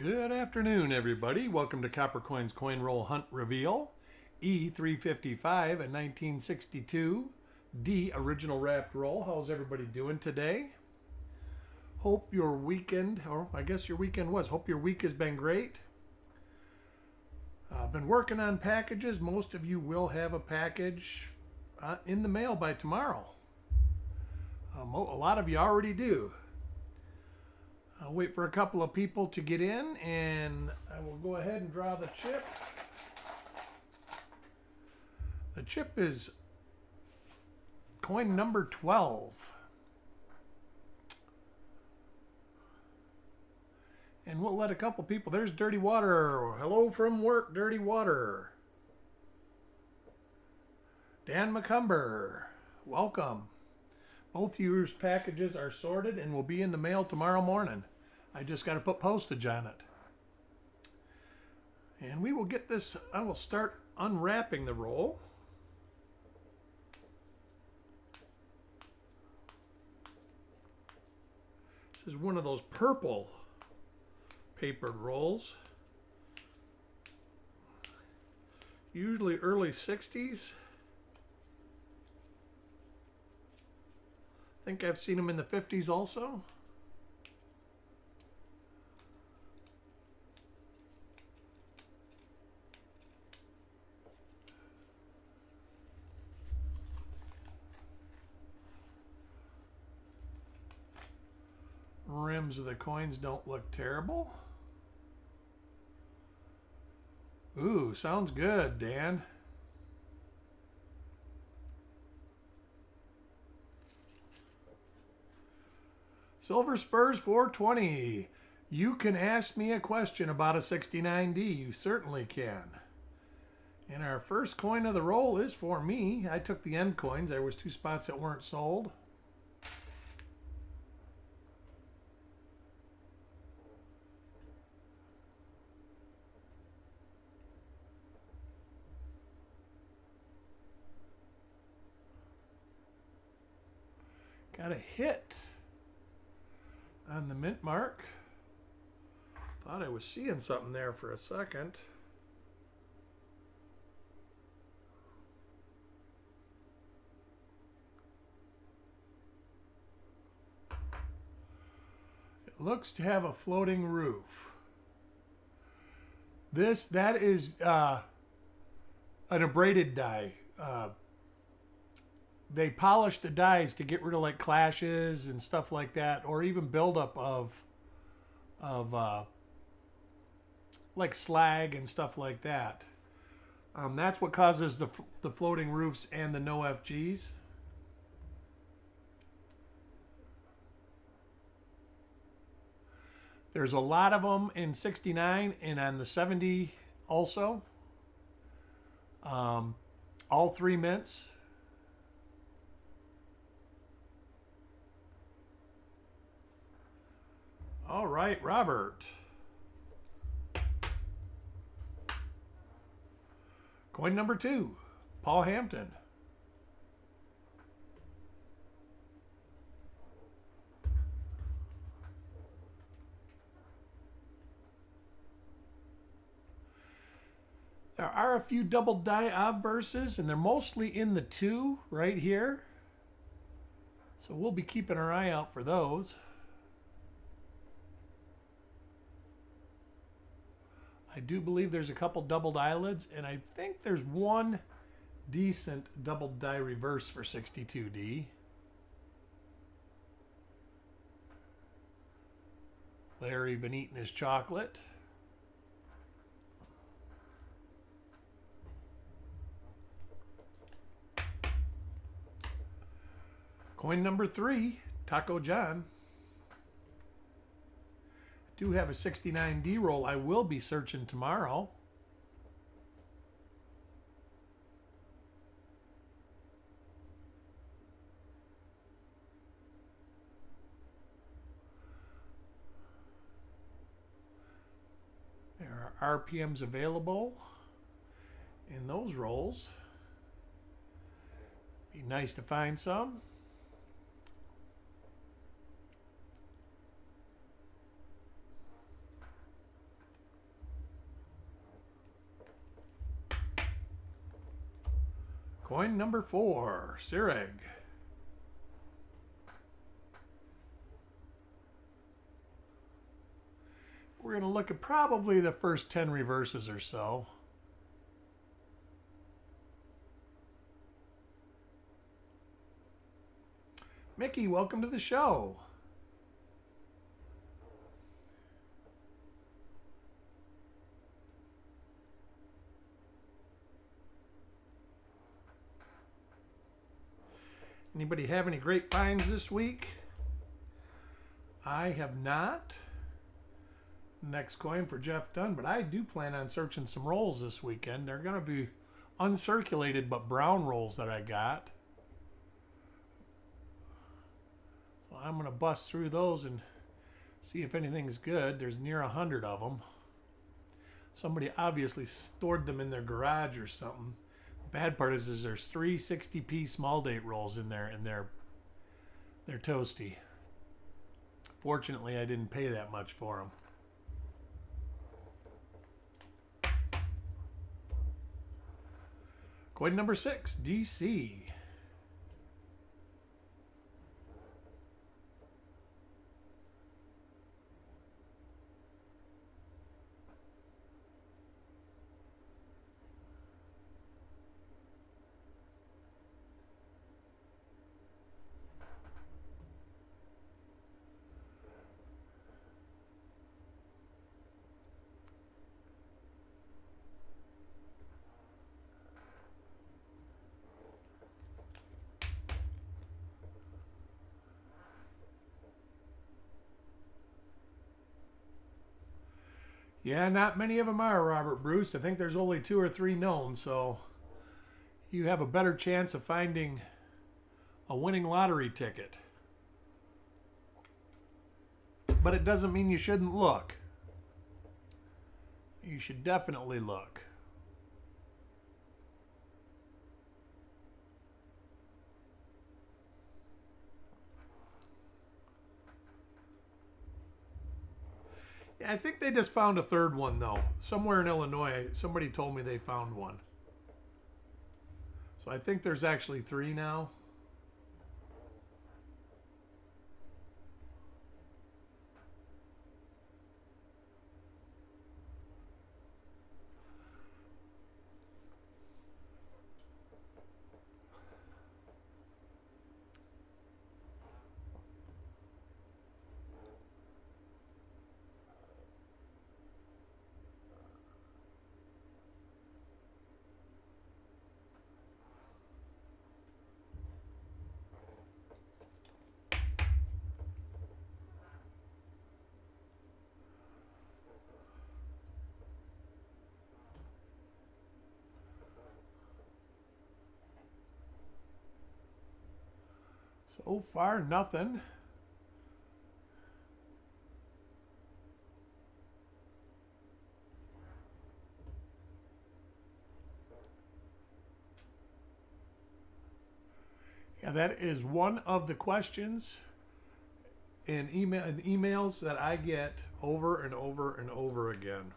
Good afternoon, everybody. Welcome to Copper Coins Coin Roll Hunt Reveal. E355 and 1962 D original wrapped roll. How's everybody doing today? Hope your weekend, or I guess your weekend was, hope your week has been great. I've been working on packages. Most of you will have a package in the mail by tomorrow. A lot of you already do. I'll wait for a couple of people to get in, and I will go ahead and draw the chip. The chip is coin number 12. And we'll let a couple people. There's Dirty Water. Hello from work, Dirty Water. Dan McCumber, welcome. Both yours packages are sorted and will be in the mail tomorrow morning. I just got to put postage on it. And we will get this, I will start unwrapping the roll. This is one of those purple papered rolls. Usually early 60s. I think I've seen them in the 50s also. Rims of the coins don't look terrible. Ooh, sounds good, Dan. Silver Spurs 420. You can ask me a question about a 69D. You certainly can. And our first coin of the roll is for me. I took the end coins. There was 2 spots that weren't sold. Got a hit on the mint mark. Thought I was seeing something there for a second. It looks to have a floating roof. That is an abraded die. They polish the dies to get rid of like clashes and stuff like that, or even buildup of like slag and stuff like that. That's what causes the floating roofs and the no FGs. There's a lot of them in 69 and on the 70 also. All 3 mints. All right, Robert. Coin number 2, Paul Hampton. There are a few double die obverses, and they're mostly in the 2 right here. So we'll be keeping our eye out for those. I do believe there's a couple doubled eyelids, and I think there's one decent double die reverse for 62D. Larry been eating his chocolate. Coin number 3, Taco John. Do have a 69D roll I will be searching tomorrow. There are RPMs available in those rolls. Be nice to find some. Coin number 4, Sireg. We're going to look at probably the first 10 reverses or so. Mickey, welcome to the show. Anybody have any great finds this week? I have not. Next coin for Jeff Dunn, but I do plan on searching some rolls this weekend. They're going to be uncirculated but brown rolls that I got. So I'm going to bust through those and see if anything's good. There's near 100 of them. Somebody obviously stored them in their garage or something. The bad part is there's 3 60p small date rolls in there, and they're toasty. Fortunately, I didn't pay that much for them. Coin number 6, DC. Yeah, not many of them are, Robert Bruce. I think there's only 2 or 3 known, so you have a better chance of finding a winning lottery ticket. But it doesn't mean you shouldn't look. You should definitely look. Yeah, I think they just found a third one, though. Somewhere in Illinois, somebody told me they found one. So I think there's actually 3 now. So far, nothing. Yeah, that is one of the questions in emails that I get over and over and over again.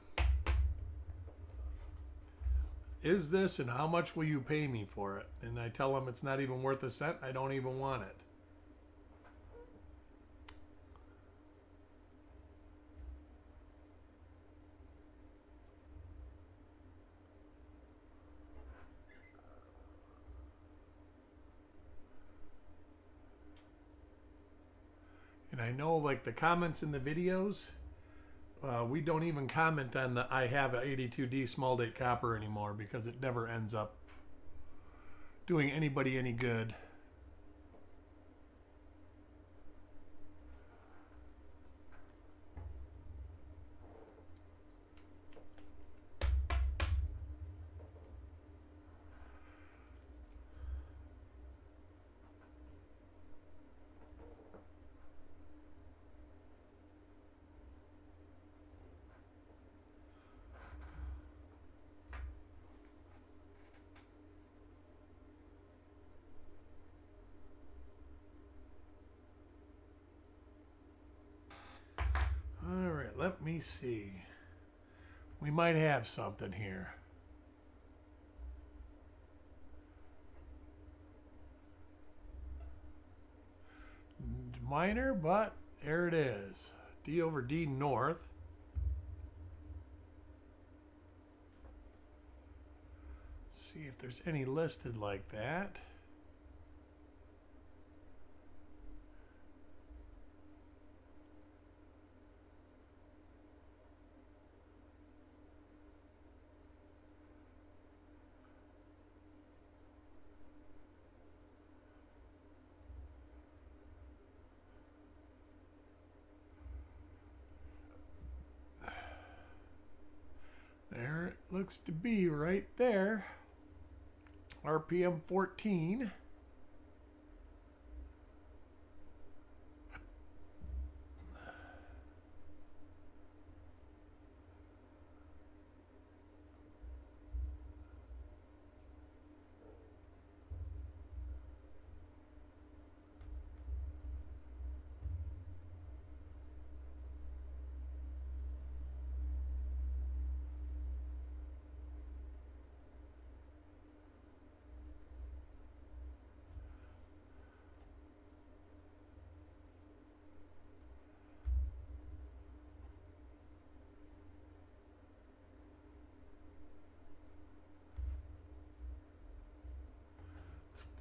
Is this, and how much will you pay me for it? And I tell them it's not even worth a cent. I don't even want it. And I know, like, the comments in the videos, we don't even comment on the I have an 82D small date copper anymore, because it never ends up doing anybody any good. All right, let me see. We might have something here. minor, but there it is. D over D north. Let's see if there's any listed like that. There it looks to be right there. RPM 14.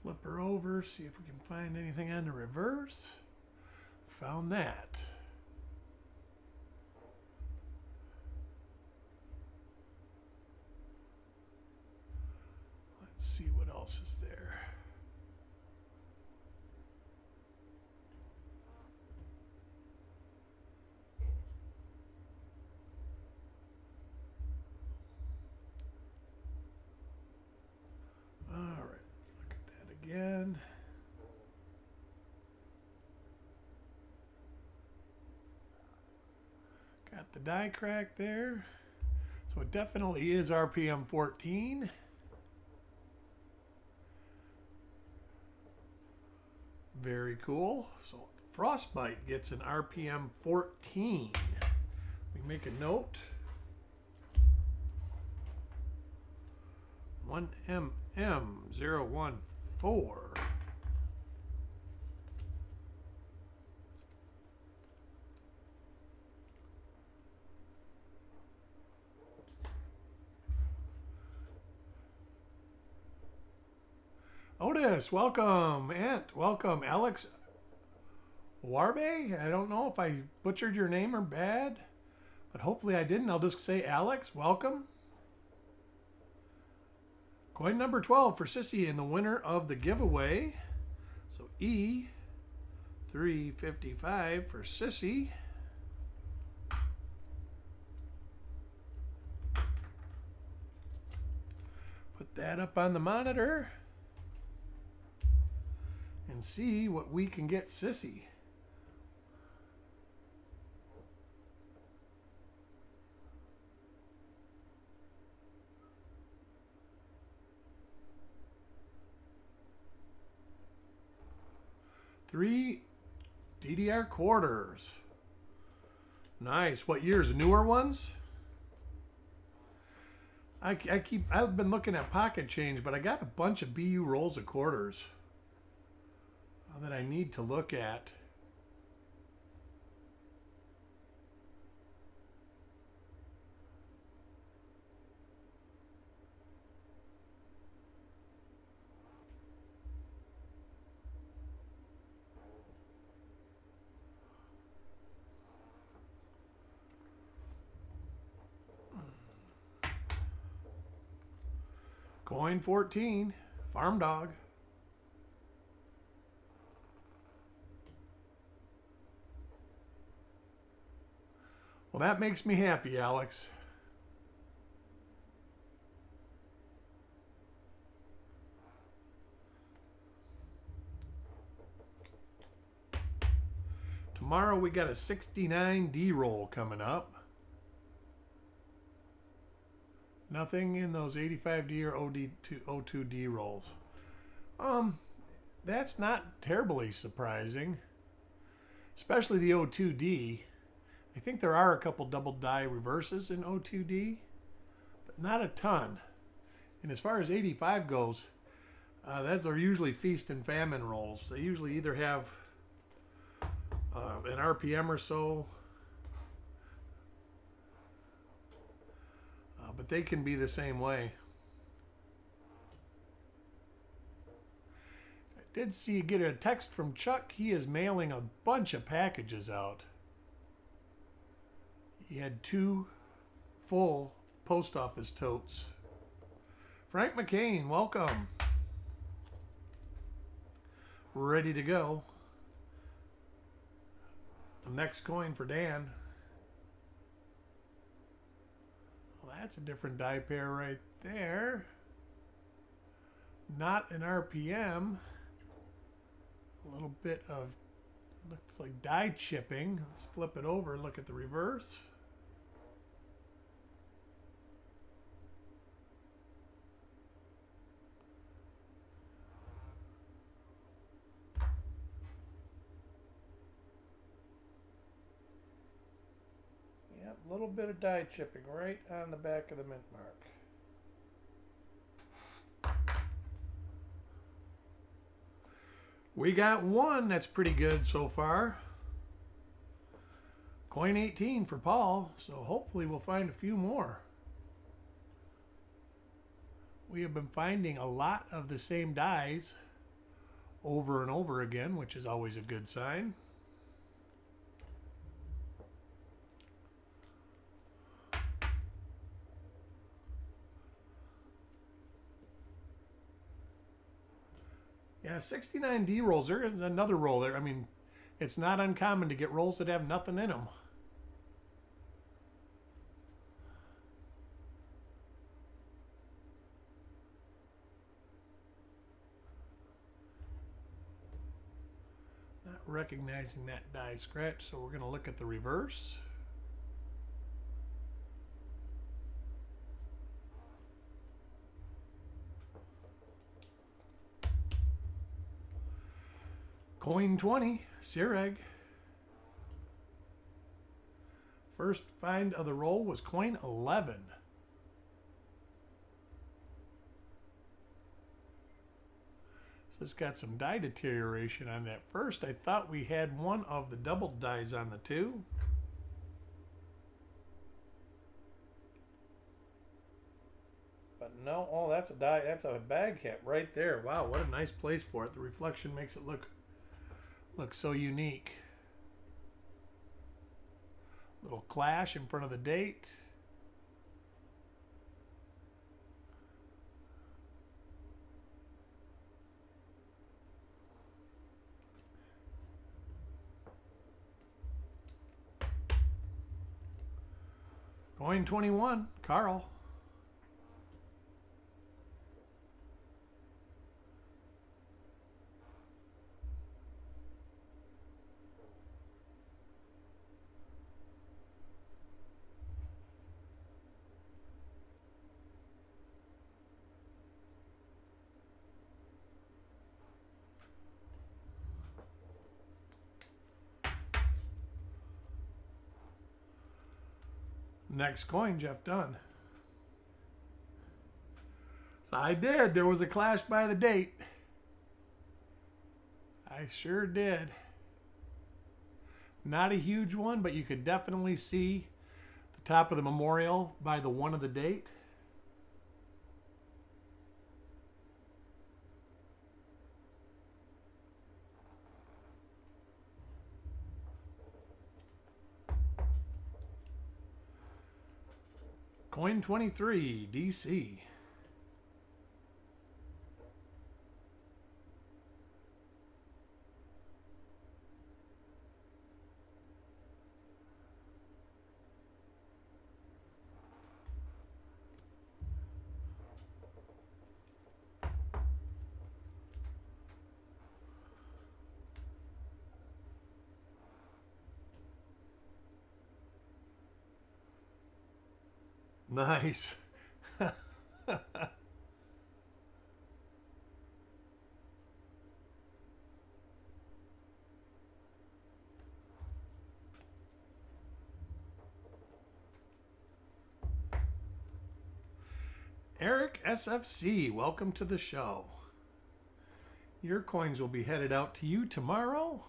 Flip her over, see if we can find anything on the reverse. Found that. Let's see what else is there. All right, let's look at that again. Got the die crack there. So it definitely is RPM 14. Very cool. So Frostbite gets an RPM 14. We make a note. 1MM014. Otis, welcome. Ant, welcome. Alex Warbe? I don't know if I butchered your name or bad, but hopefully I didn't. I'll just say Alex, welcome. Coin number 12 for Sissy and the winner of the giveaway. So E355 for Sissy. Put that up on the monitor and see what we can get Sissy. Three DDR quarters. Nice. What years? Newer ones? I've been looking at pocket change, but I got a bunch of BU rolls of quarters that I need to look at. Coin 14, Farm Dog. Well, that makes me happy, Alex. Tomorrow we got a 69 D roll coming up. Nothing in those 85D or O2D rolls. That's not terribly surprising. Especially the O2D. I think there are a couple double die reverses in O2D, but not a ton. And as far as 85 goes, those are usually feast and famine rolls. They usually either have an RPM or so. But they can be the same way. I did see get a text from Chuck. He is mailing a bunch of packages out. He had 2 full post office totes. Frank McCain, welcome. Ready to go. The next coin for Dan. Well, that's a different die pair right there. Not an RPM. A little bit of, looks like die chipping. Let's flip it over and look at the reverse. A little bit of die chipping right on the back of the mint mark. We got one that's pretty good so far. Coin 18 for Paul, so hopefully we'll find a few more. We have been finding a lot of the same dies over and over again, which is always a good sign. Yeah, 69D rolls. There is another roll there. I mean, it's not uncommon to get rolls that have nothing in them. Not recognizing that die scratch, so we're going to look at the reverse. Coin 20, Sireg. First find of the roll was coin 11. So it's got some die deterioration on that. First, I thought we had one of the double dies on the 2. But no, oh, that's a die. That's a bag cap right there. Wow, what a nice place for it. The reflection makes it look so unique. Little clash in front of the date. Coin 21, Carl. Next coin, Jeff Dunn. So I did. There was a clash by the date. I sure did. Not a huge one, but you could definitely see the top of the memorial by the 1 of the date. Coin 23, DC. Nice. Eric SFC, welcome to the show. Your coins will be headed out to you tomorrow.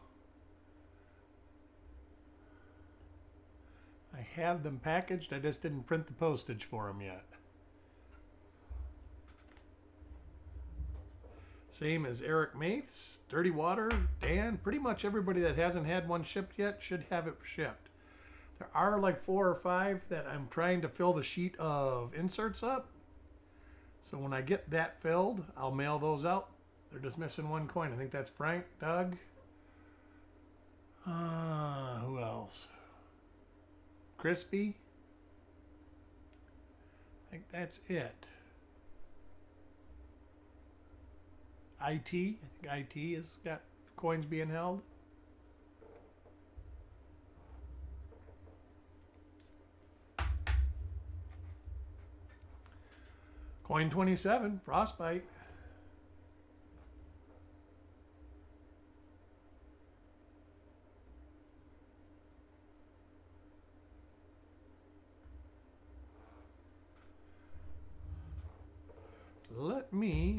I have them packaged. I just didn't print the postage for them yet. Same as Eric Mates, Dirty Water, Dan. Pretty much everybody that hasn't had one shipped yet should have it shipped. There are like 4 or 5 that I'm trying to fill the sheet of inserts up. So when I get that filled, I'll mail those out. They're just missing one coin. I think that's Frank, Doug. Who else? Crispy. I think that's it. IT. I think IT has got coins being held. Coin 27, Frostbite. Let me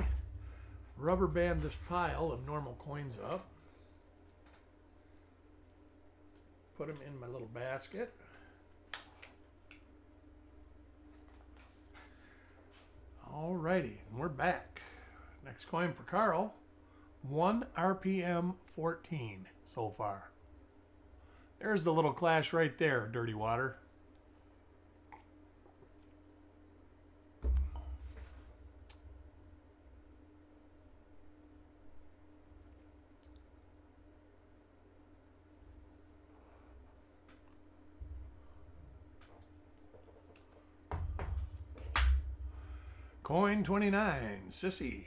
rubber band this pile of normal coins up. Put them in my little basket. Alrighty, and we're back. Next coin for Carl. 1 RPM 14 so far. There's the little clash right there, Dirty Water. Coin 29, Sissy.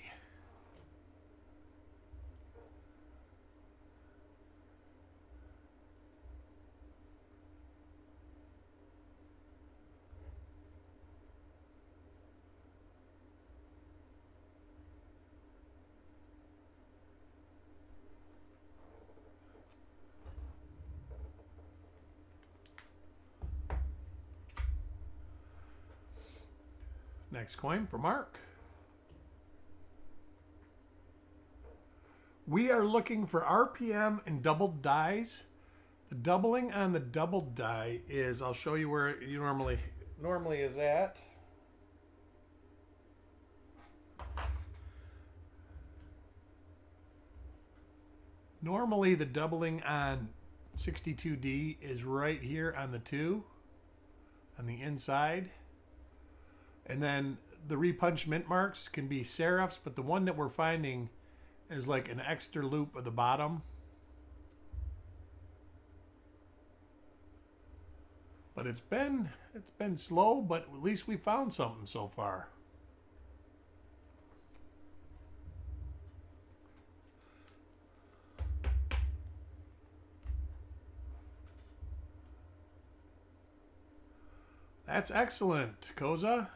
Next coin for Mark. We are looking for RPM and doubled dies. The doubling on the doubled die is, I'll show you where you normally is at. Normally the doubling on 62D is right here on the 2 on the inside. And then the repunch mint marks can be serifs, but the one that we're finding is like an extra loop at the bottom. But it's been slow, but at least we found something so far. That's excellent, Koza.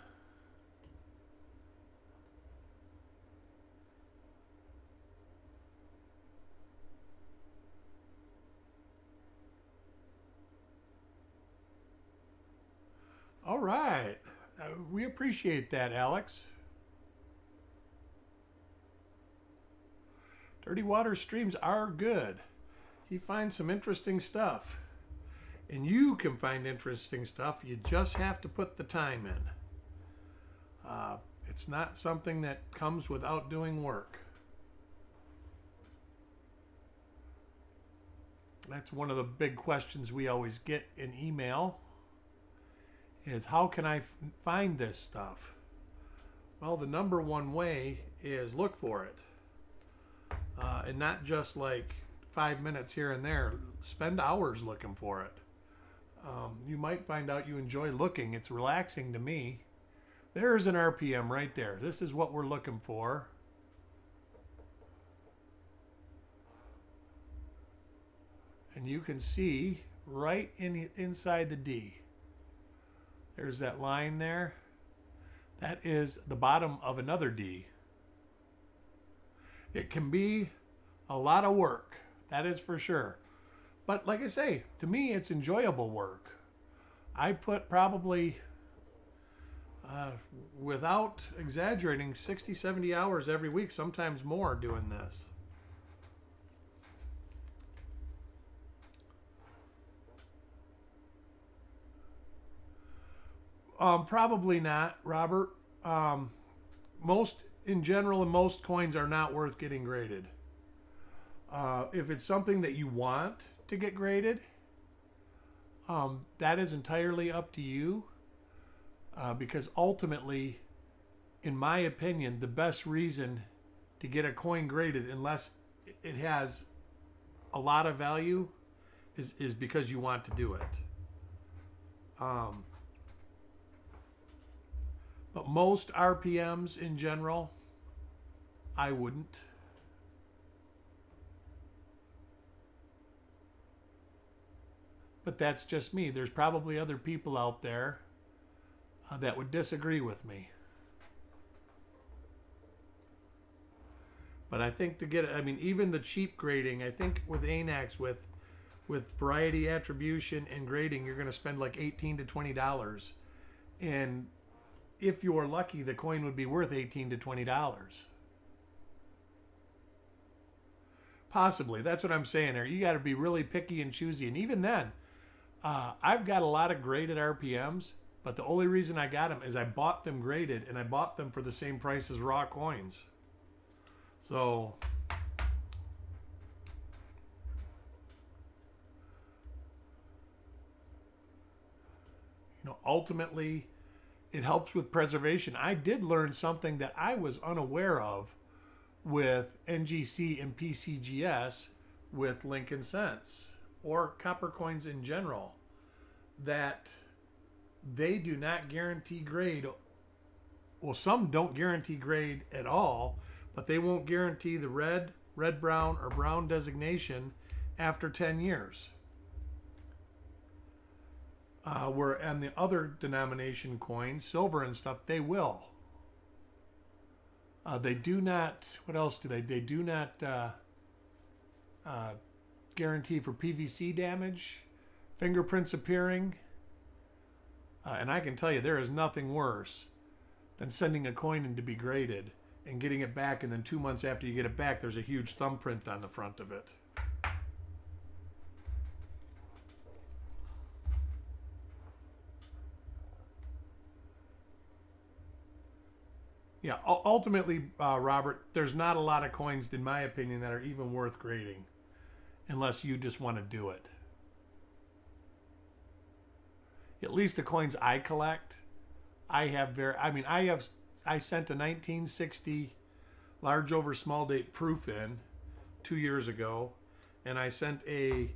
All right. We appreciate that, Alex. Dirty Water streams are good. He finds some interesting stuff. And you can find interesting stuff. You just have to put the time in. It's not something that comes without doing work. That's one of the big questions we always get in email. Is how can I find this stuff? Well, the number one way is look for it. And not just like 5 minutes here and there. Spend hours looking for it. You might find out you enjoy looking. It's relaxing to me. There's an RPM right there. This is what we're looking for. And you can see right inside the D. There's that line there. That is the bottom of another D. It can be a lot of work. That is for sure. But like I say, to me, it's enjoyable work. I put probably, without exaggerating, 60, 70 hours every week, sometimes more doing this. Probably not, Robert. Most, in general, and most coins are not worth getting graded. If it's something that you want to get graded, that is entirely up to you. Because ultimately, in my opinion, the best reason to get a coin graded, unless it has a lot of value, is because you want to do it. But most RPMs in general, I wouldn't. But that's just me. There's probably other people out there that would disagree with me. But I think to get it, I mean, even the cheap grading, I think with ANACs, with variety attribution and grading, you're going to spend like $18 to $20. And if you're lucky, the coin would be worth $18 to $20. Possibly. That's what I'm saying there. You got to be really picky and choosy. And even then, I've got a lot of graded RPMs, but the only reason I got them is I bought them graded, and I bought them for the same price as raw coins. So, ultimately, it helps with preservation. I did learn something that I was unaware of with NGC and PCGS with Lincoln Cents or copper coins in general, that they do not guarantee grade. Well, some don't guarantee grade at all, but they won't guarantee the red, brown, or brown designation after 10 years. Where on the other denomination coins, silver and stuff, they will. They do not, what else do they? They do not guarantee for PVC damage, fingerprints appearing. And I can tell you, there is nothing worse than sending a coin in to be graded and getting it back, and then 2 months after you get it back, there's a huge thumbprint on the front of it. Yeah, ultimately, Robert, there's not a lot of coins, in my opinion, that are even worth grading unless you just want to do it. At least the coins I collect, I sent a 1960 large over small date proof in 2 years ago, and I sent a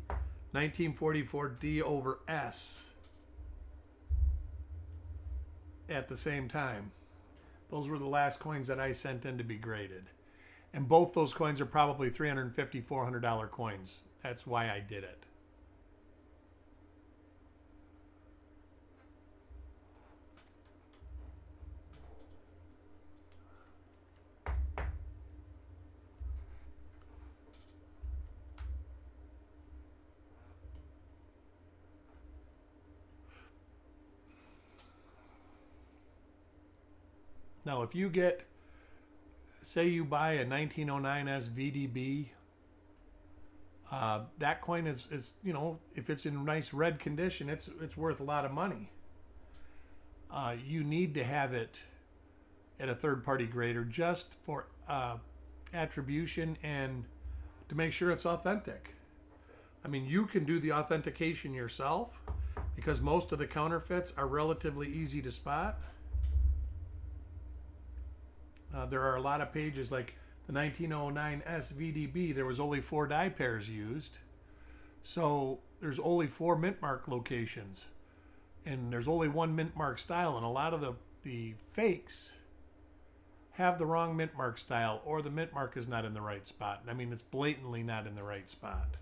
1944 D over S at the same time. Those were the last coins that I sent in to be graded. And both those coins are probably $350, $400 coins. That's why I did it. Now, if you get, say you buy a 1909 SVDB, that coin is, if it's in nice red condition, it's worth a lot of money. You need to have it at a third-party grader just for attribution and to make sure it's authentic. I mean, you can do the authentication yourself because most of the counterfeits are relatively easy to spot. There are a lot of pages like the 1909 SVDB. There was only 4 die pairs used. So there's only 4 mint mark locations. And there's only 1 mint mark style. And a lot of the fakes have the wrong mint mark style, or the mint mark is not in the right spot. I mean, it's blatantly not in the right spot.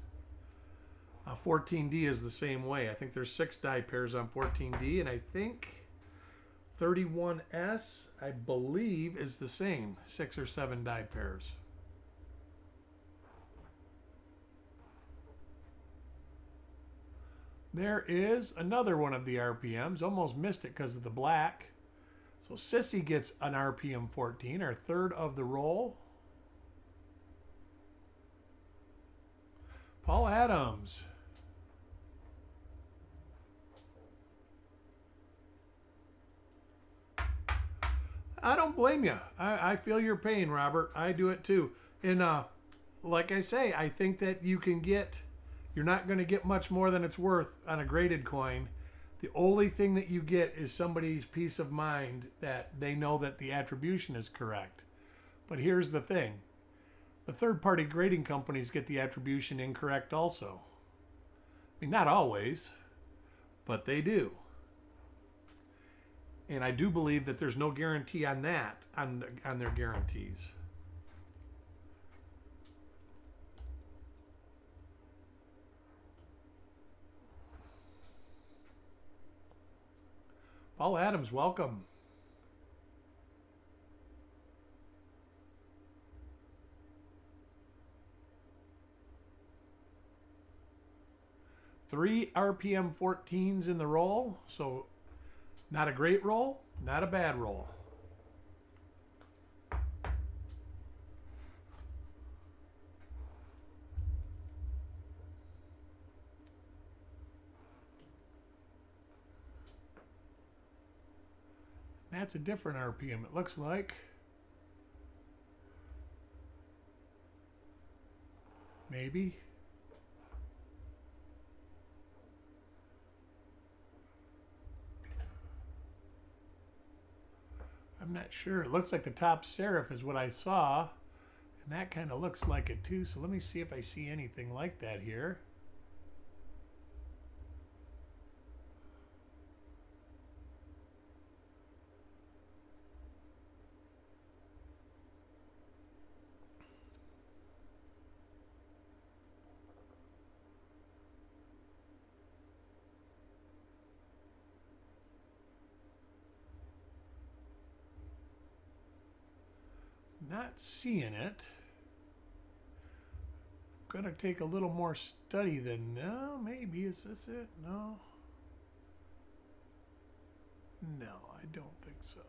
14D is the same way. I think there's 6 die pairs on 14D, and I think 31S, I believe, is the same. 6 or 7 die pairs. There is another one of the RPMs. Almost missed it because of the black. So Sissy gets an RPM 14, our third of the roll. Paul Adams. I don't blame you. I feel your pain, Robert. I do it too. And like I say, I think that you're not going to get much more than it's worth on a graded coin. The only thing that you get is somebody's peace of mind that they know that the attribution is correct. But here's the thing. The third-party grading companies get the attribution incorrect also. I mean, not always, but they do. And I do believe that there's no guarantee on that, on their guarantees. Paul Adams, welcome. Three RPM 14s in the roll, so not a great roll, not a bad roll. That's a different RPM, it looks like. Maybe. I'm not sure. It looks like the top serif is what I saw. And that kind of looks like it too. So let me see if I see anything like that here. Not seeing it. Gonna take a little more study than, no, maybe, is this it? No. No, I don't think so.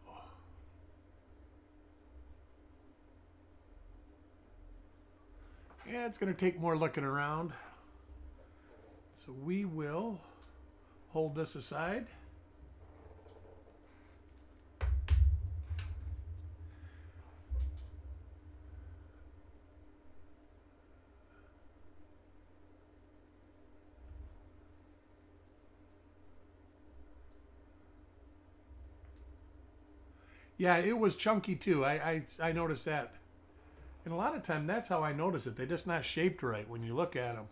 Yeah, it's gonna take more looking around. So we will hold this aside. Yeah, it was chunky too. I noticed that. And a lot of time, that's how I notice it. They're just not shaped right when you look at them.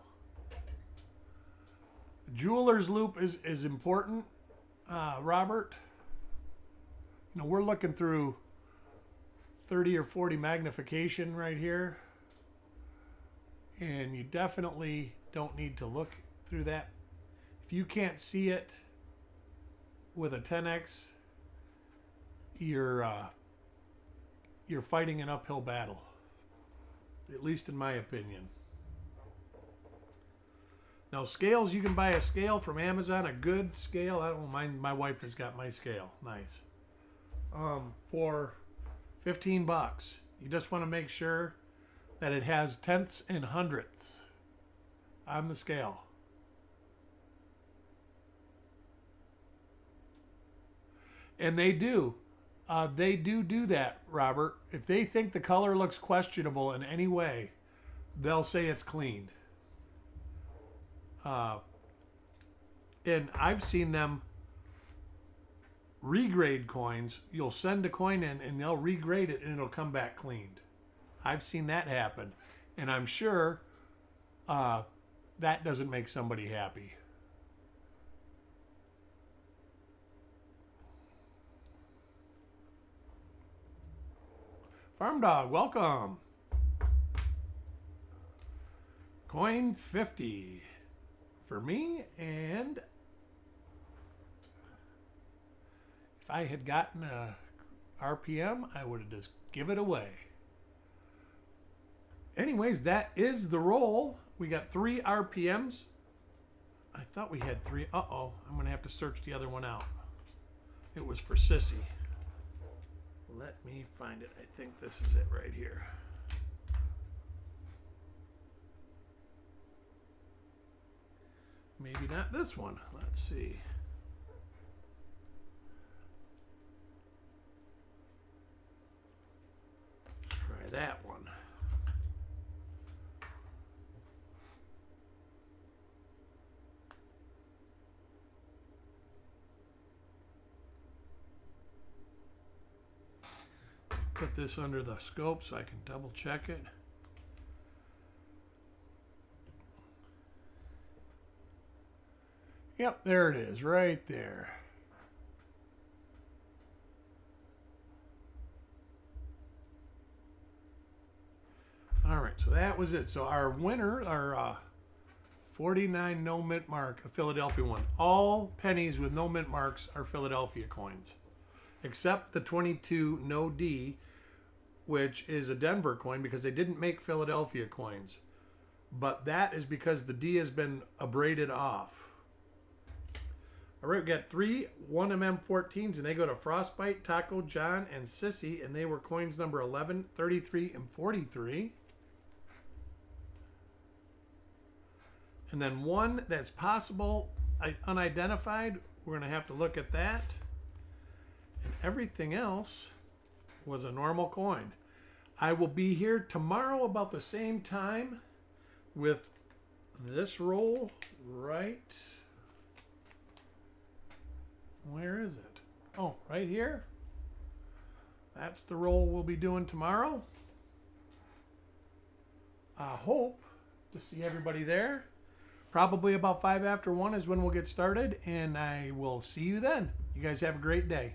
Jeweler's loop is important, Robert. You know, we're looking through 30 or 40 magnification right here. And you definitely don't need to look through that. If you can't see it with a 10x, you're fighting an uphill battle, at least in my opinion. Now scales, you can buy a scale from Amazon, a good scale. I don't mind. My wife has got my scale, nice, for $15. You just want to make sure that it has tenths and hundredths on the scale. And they do. They do that, Robert. If they think the color looks questionable in any way, they'll say it's cleaned. And I've seen them regrade coins. You'll send a coin in and they'll regrade it and it'll come back cleaned. I've seen that happen. And I'm sure that doesn't make somebody happy. Farm Dog, welcome. Coin 50 for me, and if I had gotten a RPM, I would have just give it away. Anyways, that is the roll. We got 3 RPMs. I thought we had 3. Uh-oh, I'm going to have to search the other one out. It was for Sissy. Let me find it. I think this is it right here. Maybe not this one. Let's see. that one. Put this under the scope so I can double check it. Yep, there it is, right there. All right, so that was it. So our winner, our 49 no mint mark, a Philadelphia one. All pennies with no mint marks are Philadelphia coins, except the 22 no D, which is a Denver coin because they didn't make Philadelphia coins. But that is because the D has been abraded off. All right, we got 3 1mm14s, and they go to Frostbite, Taco, John, and Sissy, and they were coins number 11, 33, and 43. And then one that's possible, unidentified, we're going to have to look at that. And everything else was a normal coin. I will be here tomorrow about the same time with this roll right. Where is it? Oh, right here. That's the roll we'll be doing tomorrow. I hope to see everybody there. Probably about 5 after 1 is when we'll get started, and I will see you then. You guys have a great day.